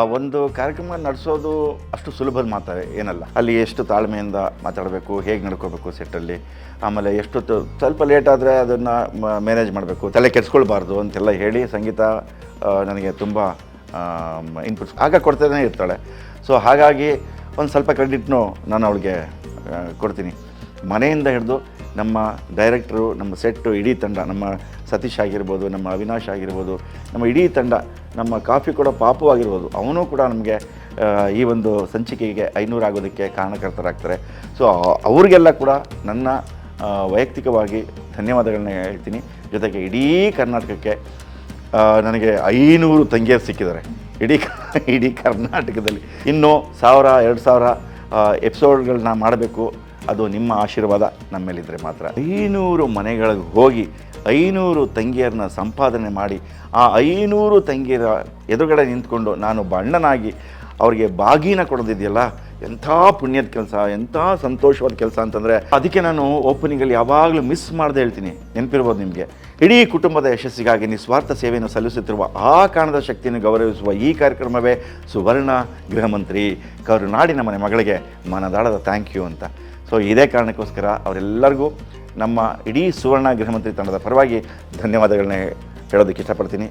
ಒಂದು ಕಾರ್ಯಕ್ರಮ ನಡೆಸೋದು ಅಷ್ಟು ಸುಲಭದ ಮಾತಾರೆ ಏನಲ್ಲ. ಅಲ್ಲಿ ಎಷ್ಟು ತಾಳ್ಮೆಯಿಂದ ಮಾತಾಡಬೇಕು, ಹೇಗೆ ನಡ್ಕೋಬೇಕು ಸೆಟ್ಟಲ್ಲಿ, ಆಮೇಲೆ ಎಷ್ಟೊತ್ತು ಸ್ವಲ್ಪ ಲೇಟ್ ಆದರೆ ಅದನ್ನು ಮ್ಯಾನೇಜ್ ಮಾಡಬೇಕು, ತಲೆ ಕೆಡಿಸ್ಕೊಳ್ಬಾರ್ದು ಅಂತೆಲ್ಲ ಹೇಳಿ ಸಂಗೀತ ನನಗೆ ತುಂಬ ಇನ್ಪುಟ್ಸ್ ಆಗ ಕೊಡ್ತಾನೇ ಇರ್ತಾಳೆ. ಸೊ ಹಾಗಾಗಿ ಒಂದು ಸ್ವಲ್ಪ ಕ್ರೆಡಿಟ್ನು ನಾನು ಅವಳಿಗೆ ಕೊಡ್ತೀನಿ. ಮನೆಯಿಂದ ಹಿಡಿದು ನಮ್ಮ ಡೈರೆಕ್ಟ್ರು, ನಮ್ಮ ಸೆಟ್ಟು, ಇಡೀ ತಂಡ, ನಮ್ಮ ಸತೀಶ್ ಆಗಿರ್ಬೋದು, ನಮ್ಮ ಅವಿನಾಶ್ ಆಗಿರ್ಬೋದು, ನಮ್ಮ ಇಡೀ ತಂಡ, ನಮ್ಮ ಕಾಫಿ ಕೂಡ ಪಾಪು ಆಗಿರ್ಬೋದು, ಅವನು ಕೂಡ ನಮಗೆ ಈ ಒಂದು ಸಂಚಿಕೆಗೆ 500 ಆಗೋದಕ್ಕೆ ಕಾರಣಕರ್ತರಾಗ್ತಾರೆ. ಸೊ ಅವ್ರಿಗೆಲ್ಲ ಕೂಡ ನನ್ನ ವೈಯಕ್ತಿಕವಾಗಿ ಧನ್ಯವಾದಗಳನ್ನ ಹೇಳ್ತೀನಿ. ಜೊತೆಗೆ ಇಡೀ ಕರ್ನಾಟಕಕ್ಕೆ ನನಗೆ 500 ತಂಗಿಯರು ಸಿಕ್ಕಿದ್ದಾರೆ ಇಡೀ ಕರ್ನಾಟಕದಲ್ಲಿ. ಇನ್ನೂ 1000-2000 ಎಪಿಸೋಡ್ಗಳನ್ನ ಮಾಡಬೇಕು. ಅದು ನಿಮ್ಮ ಆಶೀರ್ವಾದ ನಮ್ಮ ಮೇಲಿದ್ದರೆ ಮಾತ್ರ. 500 ಮನೆಗಳಿಗೆ ಹೋಗಿ 500 ತಂಗಿಯರನ್ನ ಸಂಪಾದನೆ ಮಾಡಿ ಆ 500 ತಂಗಿಯರ ಎದುರುಗಡೆ ನಿಂತ್ಕೊಂಡು ನಾನು ಅಣ್ಣನಾಗಿ ಅವ್ರಿಗೆ ಬಾಗಿನ ಕೊಡೋದಿದೆಯಲ್ಲ, ಎಂಥ ಪುಣ್ಯದ ಕೆಲಸ, ಎಂಥ ಸಂತೋಷವಾದ ಕೆಲಸ ಅಂತಂದರೆ ಅದಕ್ಕೆ ನಾನು ಓಪನಿಂಗಲ್ಲಿ ಯಾವಾಗಲೂ ಮಿಸ್ ಮಾಡದೆ ಹೇಳ್ತೀನಿ. ನೆನಪಿರ್ಬೋದು ನಿಮಗೆ, ಇಡೀ ಕುಟುಂಬದ ಯಶಸ್ಸಿಗಾಗಿ ನಿಸ್ವಾರ್ಥ ಸೇವೆಯನ್ನು ಸಲ್ಲಿಸುತ್ತಿರುವ ಆ ಕಾರಣದ ಶಕ್ತಿಯನ್ನು ಗೌರವಿಸುವ ಈ ಕಾರ್ಯಕ್ರಮವೇ ಸುವರ್ಣ ಗೃಹ ಮಂತ್ರಿ ಕರುನಾಡಿನ ಮಗಳಿಗೆ ಮನದಾಳದ ಥ್ಯಾಂಕ್ ಯು ಅಂತ. ಸೊ ಇದೇ ಕಾರಣಕ್ಕೋಸ್ಕರ ಅವರೆಲ್ಲರಿಗೂ ನಮ್ಮ ಇಡೀ ಸುವರ್ಣ ಗೃಹ ಮಂತ್ರಿ ತಂಡದ ಪರವಾಗಿ ಧನ್ಯವಾದಗಳನ್ನ ಹೇಳೋದಕ್ಕೆ ಇಷ್ಟಪಡ್ತೀನಿ.